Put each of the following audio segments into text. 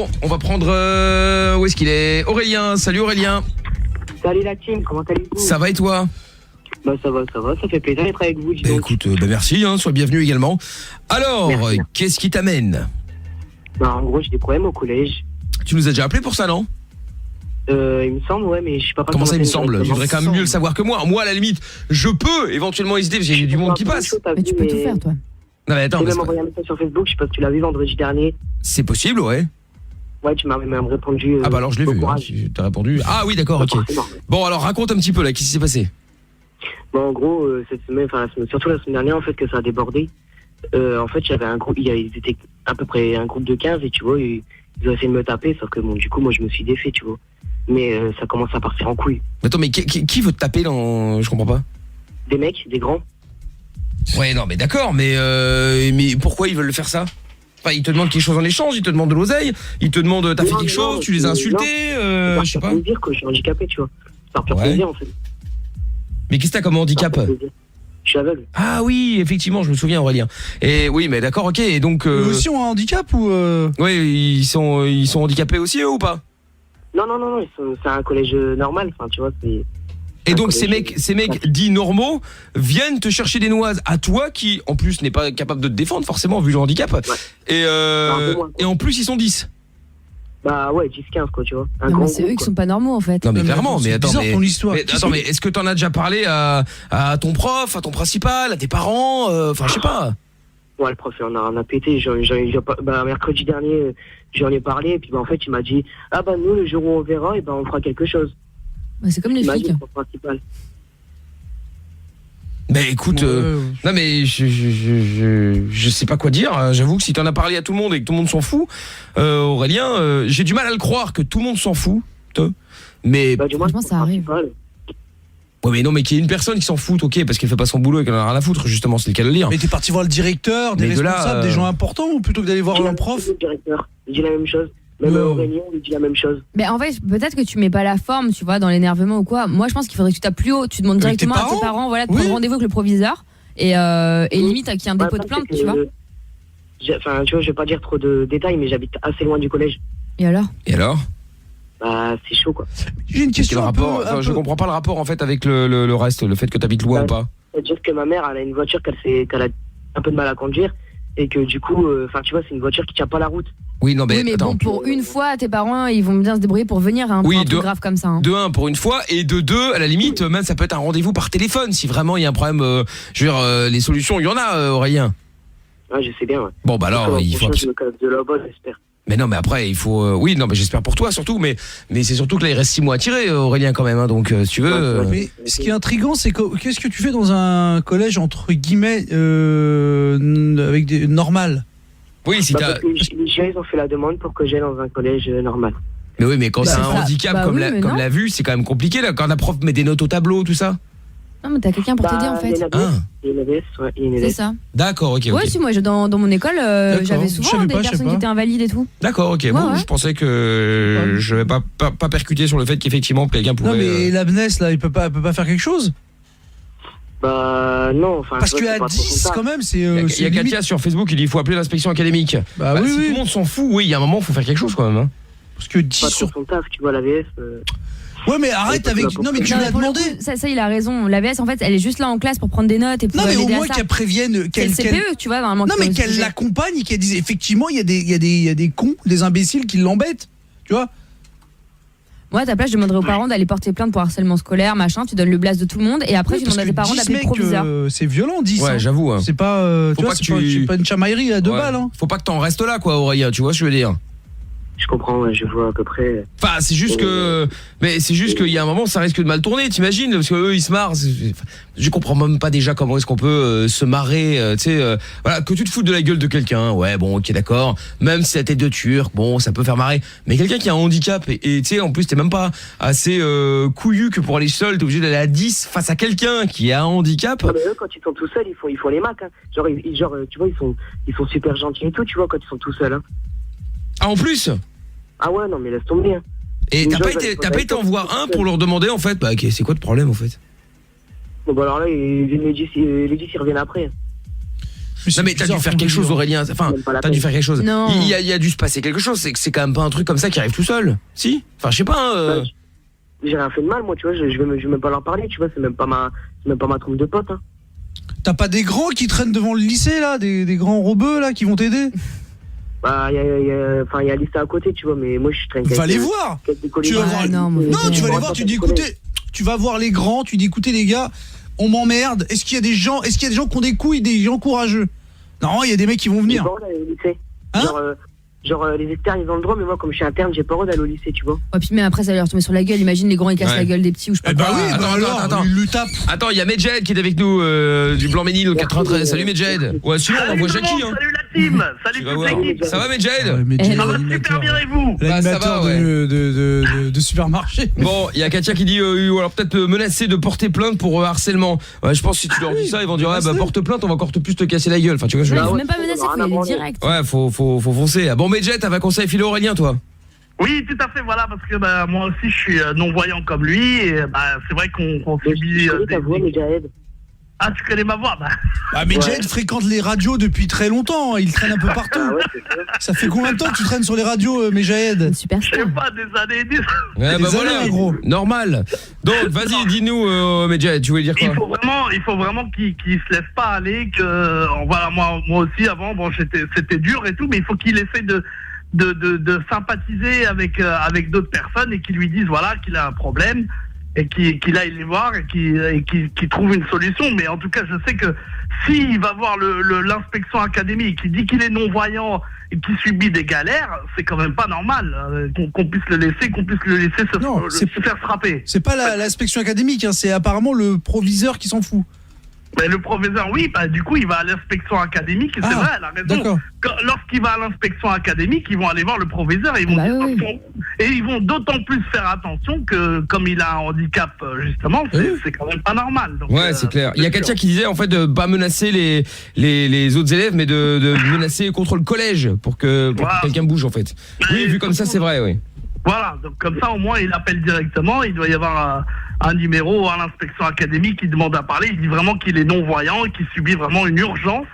Bon, on va prendre... où est-ce qu'il est? Aurélien, salut Aurélien. Salut la team, comment allez-vous? Ça va et toi? Bah ça va, ça fait plaisir d'être avec vous. Écoute, merci, sois bienvenu également. Alors, merci. Qu'est-ce qui t'amène? Bah en gros, j'ai des problèmes au collège. Tu nous as déjà appelé pour ça, non? Il me semble, ouais, mais je sais pas. Comment ça, il me semble? Tu devrais quand même mieux le savoir que moi. Moi, à la limite, je peux éventuellement hésiter parce qu'il y a du monde qui passe. Mais tu peux tout faire, toi. Non mais attends, j'ai même envoyé un message sur Facebook, je sais pas si tu l'as vu vendredi dernier. c'est possible, ouais. Ouais, tu m'as même répondu. Ah bah alors je l'ai vu, hein, t'as répondu. Ah oui, d'accord, ok. Bon, alors raconte un petit peu là, qu'est-ce qui s'est passé? Bon, en gros, cette semaine, surtout la semaine dernière, en fait, que ça a débordé. En fait, j'avais un groupe, ils étaient à peu près un groupe de 15 et tu vois, ils ont essayé de me taper, sauf que bon, du coup, moi, je me suis défait, tu vois. Mais ça commence à partir en couille. Attends, mais qui veut te taper dans... Je comprends pas. Des mecs, des grands. Ouais, non, mais d'accord, mais pourquoi ils veulent le faire ça? Enfin, ils te demandent quelque chose en échange, ils te demandent de l'oseille, ils te demandent, t'as fait quelque chose, tu les as insultés, je sais pas. C'est dire que je suis handicapé, tu vois. C'est par pur plaisir, en fait. Mais qu'est-ce que t'as comme handicap? Je suis aveugle. Ah oui, effectivement, je me souviens, Aurélien. Et oui, mais d'accord, ok, et donc... Eux aussi ont un handicap ou Oui, ils sont handicapés aussi, eux, ou pas? Non, c'est un collège normal, enfin, tu vois, c'est... Et donc ces mecs dits normaux viennent te chercher des noises à toi qui en plus n'est pas capable de te défendre forcément vu le handicap. Ouais. Et en plus ils sont 10. Bah ouais, 10-15 quoi, tu vois. Non, mais c'est eux qui sont pas normaux en fait. Non mais clairement, mais attends, ton histoire. Mais est-ce que t'en as déjà parlé à ton prof, à ton principal, à tes parents, enfin je sais pas. Ouais, le prof on a pété, mercredi dernier j'en ai parlé et puis bah en fait il m'a dit "Ah bah nous le jour où on verra et ben on fera quelque chose." Bah, c'est comme les flics. Mais écoute, non mais je sais pas quoi dire. J'avoue que si t'en as parlé à tout le monde et que tout le monde s'en fout, Aurélien, j'ai du mal à le croire que tout le monde s'en fout. Mais bah, franchement, ça arrive. Ouais mais non, mais qu'il y ait une personne qui s'en fout, ok, parce qu'elle fait pas son boulot et qu'elle en a rien à foutre, justement, c'est le cas de le dire. Mais t'es parti voir le directeur, des responsables, des gens importants, ou plutôt que d'aller voir un prof? Le directeur, il dit la même chose. Même Aurélien, il dit la même chose. Mais en fait, peut-être que tu mets pas la forme, tu vois, dans l'énervement ou quoi. Moi, je pense qu'il faudrait que tu tapes plus haut. Tu demandes directement à tes parents, voilà, de prendre rendez-vous avec le proviseur et limite qu'il y ait un dépôt de plainte, tu vois. Enfin, tu vois, je vais pas dire trop de détails, mais j'habite assez loin du collège. Et alors? Bah, c'est chaud, quoi. J'ai une question. Je comprends pas le rapport, en fait, avec le reste, le fait que t'habites loin ou pas. C'est juste que ma mère, elle a une voiture qu'elle a un peu de mal à conduire, et que du coup, enfin, tu vois, c'est une voiture qui tient pas la route. Oui, non, mais, attends, bon, pour une fois, tes parents, ils vont bien se débrouiller pour venir pour un truc grave comme ça. Hein. De un, pour une fois, et de deux, à la limite, même ça peut être un rendez-vous par téléphone, si vraiment il y a un problème, je veux dire, les solutions, il y en a, Aurélien. Ouais, je sais bien, ouais. Bon, bah alors, il faut... Je me casse de là-bas, j'espère. Mais non, mais après, il faut... oui, non, mais j'espère pour toi, surtout, mais c'est surtout que là, il reste 6 mois à tirer, Aurélien, quand même, hein, donc, si tu veux... Mais ce qui est intriguant, c'est qu'est-ce que tu fais dans un collège, entre guillemets, avec des... normal? Oui, si t'as... Les gens, ils ont fait la demande pour que j'aille dans un collège normal. Mais oui, mais quand t'as un handicap comme la vue, c'est quand même compliqué, là, quand la prof met des notes au tableau, tout ça. Non, mais t'as quelqu'un pour t'aider, en fait. Il y a une ABS, ouais, il y a une ABS. C'est ça. D'accord, ok. Ouais, si, moi, dans mon école, j'avais souvent des personnes qui étaient invalides et tout. D'accord, ok. Bon, je pensais que je vais pas percuter sur le fait qu'effectivement, quelqu'un pouvait... Non, mais l'ABNES, là, il peut pas faire quelque chose? Bah non, enfin... Parce qu'à 10 quand même, c'est... Il y a Katia sur Facebook, il dit il faut appeler l'inspection académique. Bah oui, si tout le monde s'en fout, oui, il y a un moment, il faut faire quelque chose quand même. Hein. Parce que 10 sur ton taf, tu vois, l'AVS... Ouais, mais arrête avec... Non, mais tu l'as demandé. Ça, il a raison. L'AVS, en fait, elle est juste là en classe pour prendre des notes et pour aider à ça. Non, mais au moins qu'elle qu'elle prévienne... C'est le CPE, tu vois, normalement. Non, mais qu'elle l'accompagne et qu'elle dise effectivement, il y a des cons, des imbéciles qui l'embêtent, tu vois. Moi, à ta place, je demanderais aux parents d'aller porter plainte pour harcèlement scolaire, machin. Tu donnes le blast de tout le monde et après, tu demandes à tes parents d'appeler le proviseur. C'est violent, 10. Ouais, j'avoue. Hein. C'est pas, c'est pas une chamaillerie à 2 balles. Hein. Faut pas que t'en restes là, quoi, Aurélien. Tu vois ce que je veux dire? Je comprends, ouais, je vois à peu près. Enfin, c'est juste que, mais c'est juste qu'il y a un moment, ça risque de mal tourner, t'imagines, parce que eux, ils se marrent. Je comprends même pas déjà comment est-ce qu'on peut se marrer, tu sais, voilà, que tu te foutes de la gueule de quelqu'un, ouais, bon, ok, d'accord. Même si la tête de turc, bon, ça peut faire marrer. Mais quelqu'un qui a un handicap et tu sais, en plus, t'es même pas assez couillu que pour aller seul, t'es obligé d'aller à 10 face à quelqu'un qui a un handicap. Non, mais eux, quand ils sont tout seuls, il faut les macs, hein. Genre, tu vois, ils sont super gentils et tout, tu vois, quand ils sont tout seuls, hein. Ah, en plus? Ah ouais, non, mais laisse tomber. Hein. Et t'as pas été en voir un pour leur demander, en fait, bah, ok, c'est quoi le problème, en fait? Bon, bah alors là, les 10, ils reviennent après. Non mais t'as dû faire quelque chose, Aurélien. Enfin, t'as dû faire quelque chose. Non. Il y a dû se passer quelque chose. C'est quand même pas un truc comme ça qui arrive tout seul. Si. Enfin, je sais pas. J'ai rien fait de mal, moi, tu vois. Je vais même pas leur parler, tu vois. C'est même pas ma troupe de potes. Hein. T'as pas des grands qui traînent devant le lycée là, des grands robeux là qui vont t'aider? Bah, il y a le lycée à côté, tu vois. Mais moi, je traîne. Va les voir. Tu vas voir. Non, tu vas les voir. Tu dis écoutez, tu vas voir les grands. Tu dis écoutez les gars, on m'emmerde. Est-ce qu'il y a des gens qui ont des couilles, des gens courageux? Non, il y a des mecs qui vont venir. Hein? Genre les externes ils ont le droit, mais moi comme je suis interne j'ai pas le droit d'aller au lycée, tu vois. Ouais, puis mais après ça va leur tomber sur la gueule, imagine les grands ils cassent la gueule des petits ou je sais pas. Bah oui, attends, il lui tape. Attends, il y a Medjed qui est avec nous du Blanc-Ménil au 93. Salut Medjed. Ouais, sinon on voit Jackie hein. Salut la team. Salut toute l'équipe. Ça va Medjed? Ça va super bien et vous? L'animateur de supermarché. Bon, il y a Katia qui dit ou alors peut-être menacé de porter plainte pour harcèlement. Ouais, je pense que si tu leur dis ça, ils vont dire bah porte plainte, on va encore plus te casser la gueule. Enfin, tu vois, il faut même pas menacer, faut y aller direct. Ouais, faut foncer. Bon Medjed, t'avais un conseil filé Aurélien toi? Oui, tout à fait, voilà, parce que moi aussi je suis non-voyant comme lui, et c'est vrai qu'on subit Ah, tu connais ma voix? Medjed fréquente les radios depuis très longtemps, il traîne un peu partout. Ça fait combien de temps que tu traînes sur les radios, Medjed? Super. Je sais pas, des années. Ouais, bah voilà, gros. Normal. Donc, vas-y, dis-nous, Medjed, tu voulais dire quoi? Il faut vraiment qu'il se laisse pas aller, que voilà, moi aussi avant, bon, c'était dur et tout, mais il faut qu'il essaie de sympathiser avec d'autres personnes et qui lui disent voilà qu'il a un problème et qu'il aille les voir et qu'il trouve une solution. Mais en tout cas, je sais que s'il va voir l'inspection académique qui dit qu'il est non-voyant et qui subit des galères, c'est quand même pas normal qu'on puisse le laisser se faire frapper. C'est pas l'inspection académique, hein, c'est apparemment le proviseur qui s'en fout. Mais le professeur, oui, du coup, il va à l'inspection académique, et c'est vrai, elle a raison. Lorsqu'il va à l'inspection académique, ils vont aller voir le proviseur, et ils vont d'autant plus faire attention que, comme il a un handicap, justement, c'est quand même pas normal. Donc, ouais, c'est clair. Il y a Katia qui disait, en fait, de pas menacer les autres élèves, mais de menacer contre le collège, pour que quelqu'un bouge, en fait. Oui, vu comme ça, c'est vrai, oui. Voilà, donc comme ça, au moins, il appelle directement, il doit y avoir un numéro à l'inspection académique qui demande à parler, il dit vraiment qu'il est non-voyant et qu'il subit vraiment une urgence.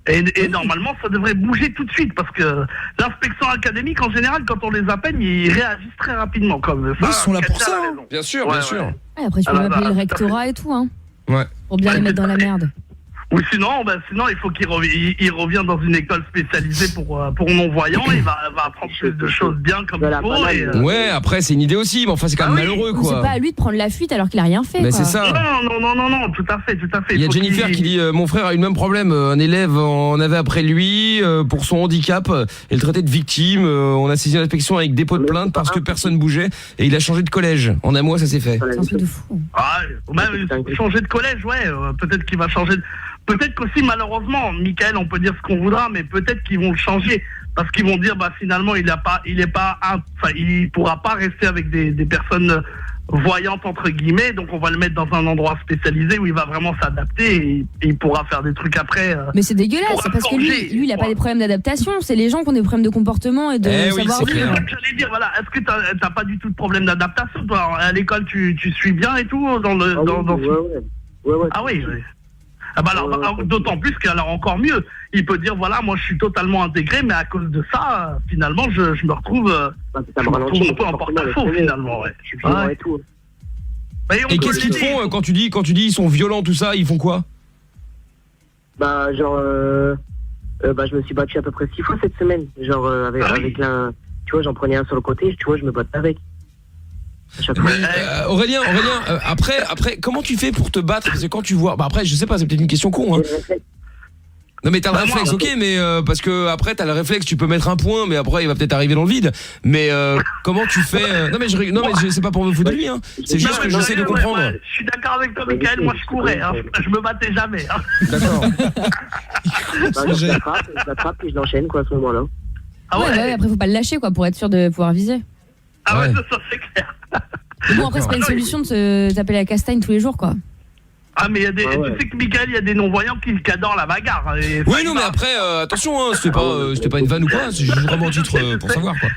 Et normalement, ça devrait bouger tout de suite, parce que l'inspection académique, en général, quand on les appelle, ils réagissent très rapidement. Comme ça, ils sont là pour ça. Bien sûr, bien sûr. Ouais, après, tu peux appeler le rectorat et tout, hein. Ouais. Pour bien les mettre dans la merde. Ou sinon il faut qu'il revienne dans une école spécialisée pour non-voyants, il va apprendre plus de choses bien comme il faut. Ouais, après c'est une idée aussi, mais enfin c'est quand même malheureux quoi. C'est pas à lui de prendre la fuite alors qu'il a rien fait. Mais c'est ça. Non, tout à fait. Il y a Jennifer qui dit mon frère a eu le même problème, un élève en avait après lui pour son handicap et le traité de victime, on a saisi l'inspection avec dépôt de plainte parce que personne bougeait et il a changé de collège. En un mois ça s'est fait. C'est un truc de fou. Ah, même changer de collège, ouais, peut-être qu'il va changer. Peut-être qu'aussi, malheureusement, Michael, on peut dire ce qu'on voudra, mais peut-être qu'ils vont le changer. Parce qu'ils vont dire, finalement, il pourra pas rester avec des personnes voyantes, entre guillemets, donc on va le mettre dans un endroit spécialisé où il va vraiment s'adapter et il pourra faire des trucs après. Mais c'est dégueulasse, parce que lui, il a pas des problèmes d'adaptation, c'est les gens qui ont des problèmes de comportement et de savoir-vivre. J'allais dire, voilà, est-ce que t'as pas du tout de problème d'adaptation, toi? À l'école, tu suis bien et tout Ouais. Ah oui. Ah alors, d'autant plus qu'alors encore mieux, il peut dire voilà, moi je suis totalement intégré, mais à cause de ça, finalement, je me retrouve un peu en porte-à-faux finalement. Ouais. Et tout. Et qu'est-ce qu'ils font quand tu dis ils sont violents tout ça, ils font quoi? Je me suis battu à peu près 6 fois cette semaine, avec un, tu vois, j'en prenais un sur le côté, tu vois, je me battais avec. Aurélien, après, comment tu fais pour te battre? Parce que quand tu vois, après, je sais pas, c'est peut-être une question con, hein. Non mais t'as le réflexe, ok, mais parce que après t'as le réflexe, tu peux mettre un point, mais après il va peut-être arriver dans le vide. Mais comment tu fais? Non mais c'est pas pour me foutre de lui, hein. C'est juste que j'essaie de comprendre. Je suis d'accord avec toi, Michael. Moi je courais, hein. Je me battais jamais. Hein. D'accord. Je l'attrape et je l'enchaîne quoi à ce moment-là. Ah ouais. Après faut pas le lâcher quoi pour être sûr de pouvoir viser. Ah ouais, ça c'est clair. Mais bon après c'est pas une solution de se taper la castagne tous les jours quoi. Ah mais il y a des, tu sais que Michael, il y a des non-voyants qui adorent la bagarre. Oui non mais après attention hein, c'était pas une vanne ou quoi, c'est juste vraiment un titre pour savoir quoi.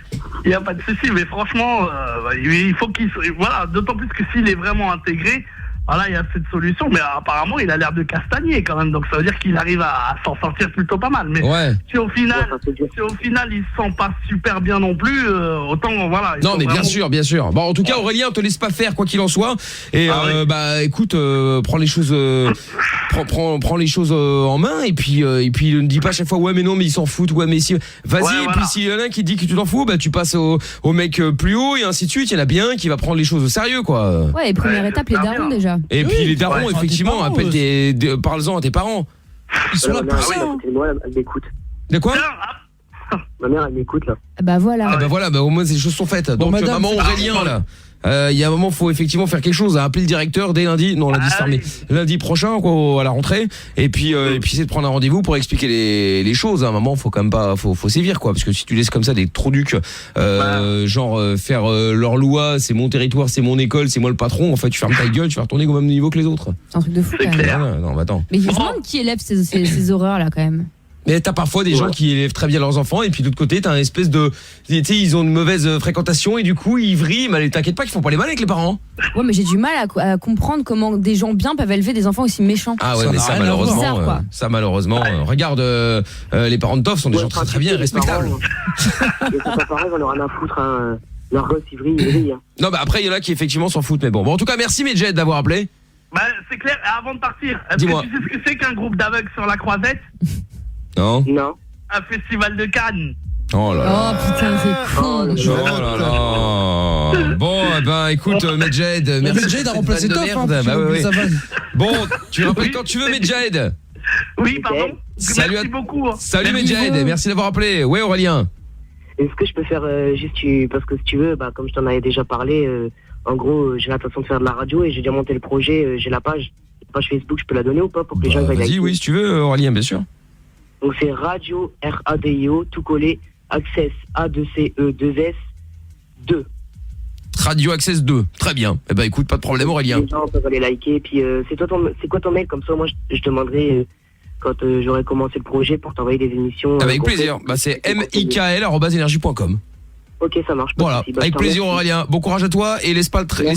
Il y a pas de souci, mais franchement il faut qu'il voilà, d'autant plus que s'il est vraiment intégré, Voilà, il y a cette solution, mais apparemment il a l'air de castagner quand même, donc ça veut dire qu'il arrive à s'en sortir plutôt pas mal. Mais si au final il se sent pas super bien non plus, autant voilà. Non mais bien sûr. Bon en tout cas Aurélien, te laisse pas faire quoi qu'il en soit. Et bah écoute, prends les choses, prends les choses en main et puis ne dis pas à chaque fois ouais mais non mais ils s'en foutent, ouais mais si, vas-y et puis s'il y en a un qui dit que tu t'en fous, bah tu passes au mec plus haut et ainsi de suite. Il y en a bien un qui va prendre les choses au sérieux quoi. Ouais, et première étape les darons déjà. Et puis les darons, effectivement, appellent parle-en à tes parents. Ils sont là pour ça. Moi, elle m'écoute. De quoi? Ma mère, elle m'écoute là. Bah voilà. Ah bah voilà, bah au moins ces choses sont faites. Donc madame, maman Aurélien là. Il y a un moment faut effectivement faire quelque chose, appeler le directeur dès lundi, lundi prochain quoi, à la rentrée et puis essayer de prendre un rendez-vous pour expliquer les choses. À un moment faut quand même pas faut sévir quoi, parce que si tu laisses comme ça des trous ducs faire leur loi, c'est mon territoire, c'est mon école, c'est moi le patron, en fait tu fermes ta gueule, tu vas retourner au même niveau que les autres. C'est un truc de fou quand même. Non, attends. Mais je me demande qui élève ces horreurs là quand même. Mais t'as parfois des gens qui élèvent très bien leurs enfants et puis de l'autre côté t'as un espèce de, tu sais, ils ont une mauvaise fréquentation et du coup ils vrillent, mais t'inquiète pas qu'ils font pas les mal avec les parents. Ouais mais j'ai du mal à comprendre comment des gens bien peuvent élever des enfants aussi méchants. Ah ouais mais ça malheureusement, regarde les parents de Toff sont des gens très très bien et respectables. C'est pas pareil, on aura rien à foutre leur gosse il vrille. Non bah après il y en a qui effectivement s'en foutent mais bon en tout cas merci Medjed d'avoir appelé. Bah c'est clair, et avant de partir, est-ce que tu sais ce que c'est qu'un groupe d'aveugles sur la croisette? Non. Un festival de Cannes. Oh là là. Oh putain c'est con. Oh là là. Bon ben écoute Medjed, merci. Medjed a remplacé Toff Bon, tu rappelles quand tu veux Medjed. Oui pardon. Merci beaucoup. Salut Medjed, merci d'avoir appelé. Ouais Aurélien. Est-ce que je peux faire juste parce que si tu veux, bah comme je t'en avais déjà parlé, en gros j'ai l'intention de faire de la radio et j'ai déjà monté le projet, j'ai la page Facebook, je peux la donner ou pas pour que les gens aillent. Vas-y oui si tu veux Aurélien bien sûr. Donc c'est Radio RADIO tout collé Access A2CE2S 2. Radio Access 2. Très bien. Eh ben écoute, pas de problème Aurélien. Les gens peuvent aller liker puis c'est quoi ton mail comme ça moi je demanderai quand j'aurai commencé le projet pour t'envoyer des émissions. Avec plaisir. Bah c'est mikl@energie.com. OK, ça marche. Voilà, avec plaisir Aurélien. Bon courage à toi et laisse pas traîner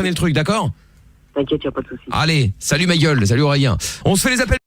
le truc, d'accord? T'inquiète, y a pas de souci. Allez, salut ma gueule, salut Aurélien. On se fait les appels